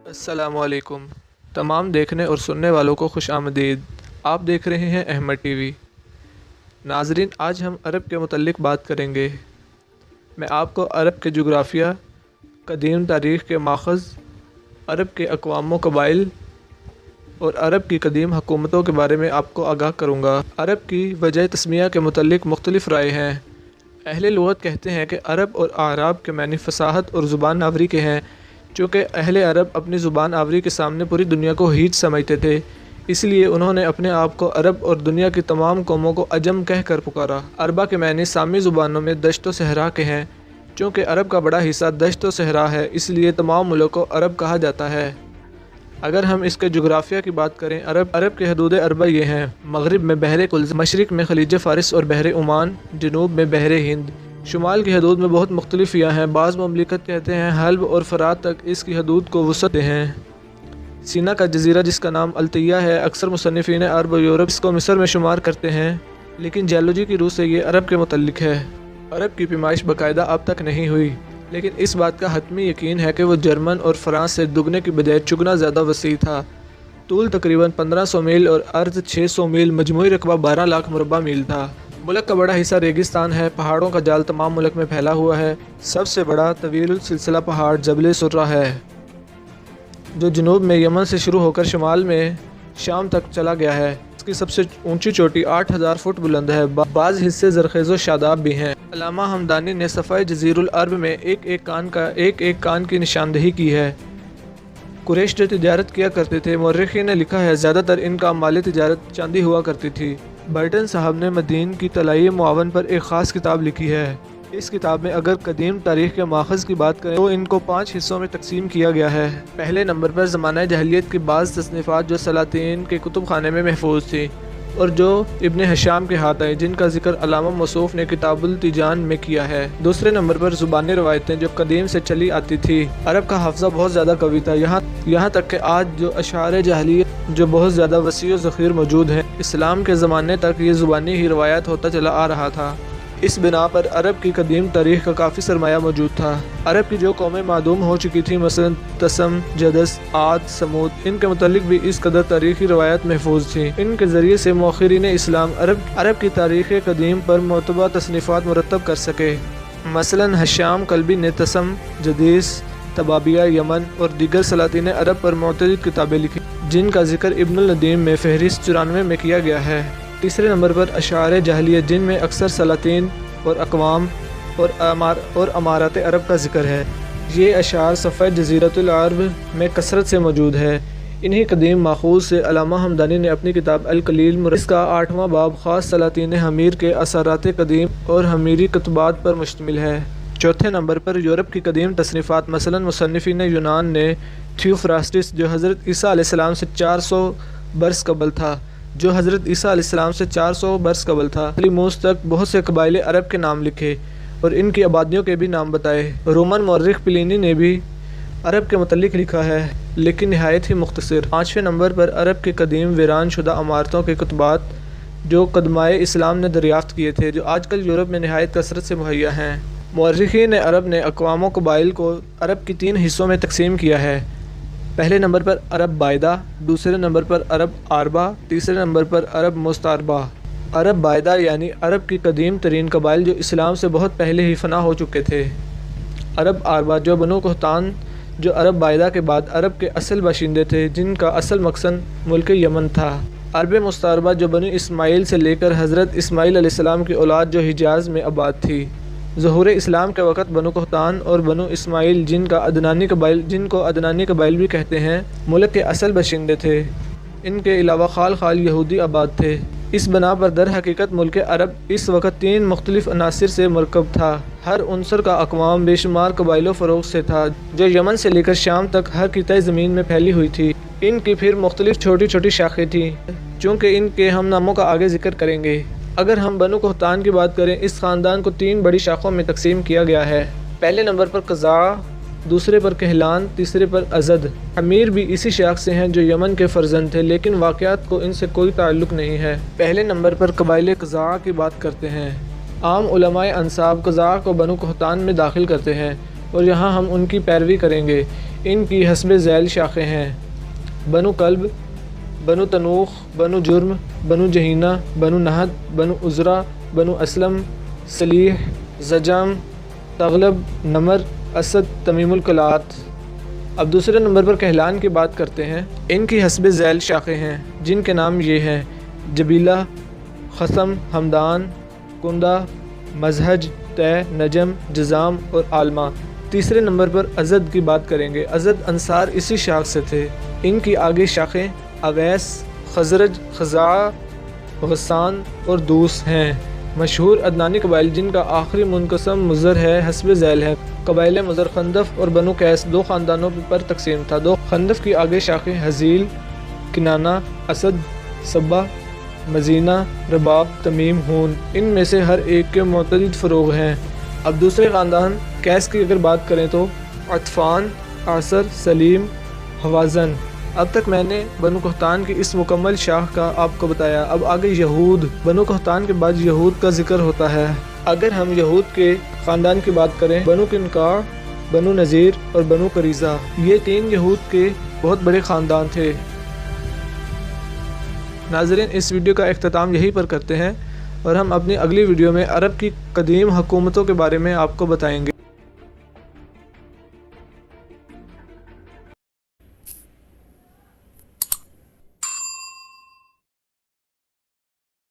السلام علیکم تمام دیکھنے اور سننے والوں کو خوش آمدید۔ آپ دیکھ رہے ہیں احمد ٹی وی۔ ناظرین، آج ہم عرب کے متعلق بات کریں گے۔ میں آپ کو عرب کے جغرافیہ، قدیم تاریخ کے ماخذ، عرب کے اقوام و قبائل اور عرب کی قدیم حکومتوں کے بارے میں آپ کو آگاہ کروں گا۔ عرب کی وجہ تسمیہ کے متعلق مختلف رائے ہیں۔ اہل لغت کہتے ہیں کہ عرب اور اعراب کے معنی فصاحت اور زبان آوری کے ہیں، چونکہ اہل عرب اپنی زبان آوری کے سامنے پوری دنیا کو ہیچ سمجھتے تھے، اس لیے انہوں نے اپنے آپ کو عرب اور دنیا کی تمام قوموں کو عجم کہہ کر پکارا۔ عربہ کے معنی سامی زبانوں میں دشت و صحرا کے ہیں، چونکہ عرب کا بڑا حصہ دشت و صحرا ہے، اس لیے تمام ملک کو عرب کہا جاتا ہے۔ اگر ہم اس کے جغرافیہ کی بات کریں، عرب کے حدود عربہ یہ ہیں: مغرب میں بحر قلزم، مشرق میں خلیج فارس اور بحر عمان، جنوب میں بحر ہند۔ شمال کی حدود میں بہت مختلفیاں ہیں، بعض مملکت کہتے ہیں حلب اور فرات تک اس کی حدود کو وسعت ہیں۔ سینا کا جزیرہ جس کا نام الطیہ ہے، اکثر مصنفین عرب و یورپ اس کو مصر میں شمار کرتے ہیں، لیکن جیولوجی کی روح سے یہ عرب کے متعلق ہے۔ عرب کی پیمائش باقاعدہ اب تک نہیں ہوئی، لیکن اس بات کا حتمی یقین ہے کہ وہ جرمن اور فرانس سے دگنے کی بجائے چگنا زیادہ وسیع تھا۔ طول تقریباً 1500 میل اور عرض 600 میل، مجموعی رقبہ 12 لاکھ مربع میل تھا۔ ملک کا بڑا حصہ ریگستان ہے، پہاڑوں کا جال تمام ملک میں پھیلا ہوا ہے۔ سب سے بڑا طویل السلسلہ پہاڑ جبل سرہ ہے، جو جنوب میں یمن سے شروع ہو کر شمال میں شام تک چلا گیا ہے۔ اس کی سب سے اونچی چوٹی 8000 فٹ بلند ہے۔ بعض حصے زرخیز و شاداب بھی ہیں۔ علامہ حمدانی نے صفحہ جزیر العرب میں ایک کان کی نشاندہی کی ہے۔ قریش جو تجارت کیا کرتے تھے، مورخین نے لکھا ہے زیادہ تر ان کا مالی تجارت چاندی ہوا کرتی تھی۔ برٹن صاحب نے مدین کی طلائی معاون پر ایک خاص کتاب لکھی ہے۔ اس کتاب میں اگر قدیم تاریخ کے ماخذ کی بات کریں تو ان کو 5 حصوں میں تقسیم کیا گیا ہے۔ پہلے نمبر پر زمانہ جاہلیت کی بعض تصنیفات جو سلاطین کے کتب خانے میں محفوظ تھی اور جو ابن ہشام کے ہاتھ آئی، جن کا ذکر علامہ موصوف نے کتاب التیجان میں کیا ہے۔ دوسرے نمبر پر زبانی روایتیں جو قدیم سے چلی آتی تھی۔ عرب کا حافظہ بہت زیادہ قوی تھا، یہاں تک کہ آج جو اشعار جاہلیت جو بہت زیادہ وسیع و ذخیر موجود ہیں، اسلام کے زمانے تک یہ زبانی ہی روایت ہوتا چلا آ رہا تھا۔ اس بنا پر عرب کی قدیم تاریخ کا کافی سرمایہ موجود تھا۔ عرب کی جو قومیں معدوم ہو چکی تھیں، مثلا تسم، جدس، عاد، سمود، ان کے متعلق بھی اس قدر تاریخی روایات محفوظ تھیں۔ ان کے ذریعے سے مؤخرین اسلام عرب کی تاریخ قدیم پر معتبر تصنیفات مرتب کر سکے۔ مثلا حشام کلبی نے تسم، جدیس، تبابیہ یمن اور دیگر سلاطین عرب پر معتدل کتابیں لکھی، جن کا ذکر ابن الندیم میں فہرست 94 میں کیا گیا ہے۔ تیسرے نمبر پر اشعار جاہلیت، جن میں اکثر سلاطین اور اقوام اور امارات عرب کا ذکر ہے۔ یہ اشعار صفحہ جزیرۃ العرب میں کثرت سے موجود ہے۔ انہی قدیم ماخوذ سے علامہ حمدانی نے اپنی کتاب القلیل اس کا 8واں باب خاص سلاطین حمیر کے اثرات قدیم اور حمیری کتبات پر مشتمل ہے۔ چوتھے نمبر پر یورپ کی قدیم تصنیفات، مثلا مصنفین یونان نے تھیوفراسٹس جو حضرت عیسیٰ علیہ السلام سے 400 برس قبل تھا، علی موس تک بہت سے قبائل عرب کے نام لکھے اور ان کی آبادیوں کے بھی نام بتائے۔ رومن مورخ پلینی نے بھی عرب کے متعلق لکھا ہے، لیکن نہایت ہی مختصر۔ 5ویں نمبر پر عرب کے قدیم ویران شدہ عمارتوں کے کتبات جو قدمائے اسلام نے دریافت کیے تھے، جو آج کل یورپ میں نہایت کثرت سے مہیا ہیں۔ مورخین عرب نے اقوام و قبائل کو عرب کی 3 حصوں میں تقسیم کیا ہے۔ پہلے نمبر پر عرب بائدہ، دوسرے نمبر پر عرب عاربہ، تیسرے نمبر پر عرب مستعربہ۔ عرب بائدہ یعنی عرب کی قدیم ترین قبائل جو اسلام سے بہت پہلے ہی فنا ہو چکے تھے۔ عرب عاربہ جو بنو قحطان جو عرب بائدہ کے بعد عرب کے اصل باشندے تھے، جن کا اصل مقصد ملک یمن تھا۔ عرب مستعربہ جو بنو اسماعیل سے لے کر حضرت اسماعیل علیہ السلام کی اولاد جو حجاز میں آباد تھی۔ ظہور اسلام کے وقت بنو قحطان اور بنو اسماعیل جن کو عدنانی قبائل بھی کہتے ہیں، ملک کے اصل باشندے تھے۔ ان کے علاوہ خال یہودی آباد تھے۔ اس بنا پر در حقیقت ملک عرب اس وقت 3 مختلف عناصر سے مرکب تھا۔ ہر عنصر کا اقوام بے شمار قبائل و فروغ سے تھا، جو یمن سے لے کر شام تک ہر خطۂ زمین میں پھیلی ہوئی تھی۔ ان کی پھر مختلف چھوٹی چھوٹی شاخیں تھیں، چونکہ ان کے ہم ناموں کا آگے ذکر کریں گے۔ اگر ہم بنو قحطان کی بات کریں، اس خاندان کو 3 بڑی شاخوں میں تقسیم کیا گیا ہے۔ پہلے نمبر پر قزاع، دوسرے پر کہلان، تیسرے پر ازد۔ حمیر بھی اسی شاخ سے ہیں جو یمن کے فرزند تھے، لیکن واقعات کو ان سے کوئی تعلق نہیں ہے۔ پہلے نمبر پر قبائل قزاع کی بات کرتے ہیں۔ عام علماء انصاب قزاع کو بنو قحطان میں داخل کرتے ہیں اور یہاں ہم ان کی پیروی کریں گے۔ ان کی حسب ذیل شاخیں ہیں: بنو کلب، بنو تنوخ، بنو جرم، بنو جہینہ، بنو نہد، بنو عزرہ، بنو اسلم، صلیح، زجم، تغلب، نمر، اسد، تمیم الکلات۔ اب دوسرے نمبر پر کہلان کی بات کرتے ہیں۔ ان کی حسب ذیل شاخیں ہیں جن کے نام یہ ہیں: جبیلہ، خصم، ہمدان، کندہ، مزہج، طے، نجم، جزام اور عالمہ۔ تیسرے نمبر پر ازد کی بات کریں گے۔ ازد انصار اسی شاخ سے تھے۔ ان کی آگے شاخیں اویس، خزرج، خزاعہ، غسان اور دوس ہیں۔ مشہور عدنانی قبائل جن کا آخری منقسم مضر ہے حسب ذیل ہے۔ قبائل مضر خندف اور بنو قیس دو خاندانوں پر تقسیم تھا۔ دو خندف کی آگے شاخیں حزیل، کنانہ، اسد، سبا، مزینہ، رباب، تمیم، ہون۔ ان میں سے ہر ایک کے متعدد فروغ ہیں۔ اب دوسرے خاندان قیس کی اگر بات کریں تو عطفان، عاصر، سلیم، حوازن۔ اب تک میں نے بنو قحطان کی اس مکمل شاخ کا آپ کو بتایا۔ اب آگے یہود۔ بنو قحطان کے بعد یہود کا ذکر ہوتا ہے۔ اگر ہم یہود کے خاندان کی بات کریں، بنو قینقاع، بنو نذیر اور بنو قریظہ، یہ تین یہود کے بہت بڑے خاندان تھے۔ ناظرین، اس ویڈیو کا اختتام یہیں پر کرتے ہیں اور ہم اپنی اگلی ویڈیو میں عرب کی قدیم حکومتوں کے بارے میں آپ کو بتائیں گے۔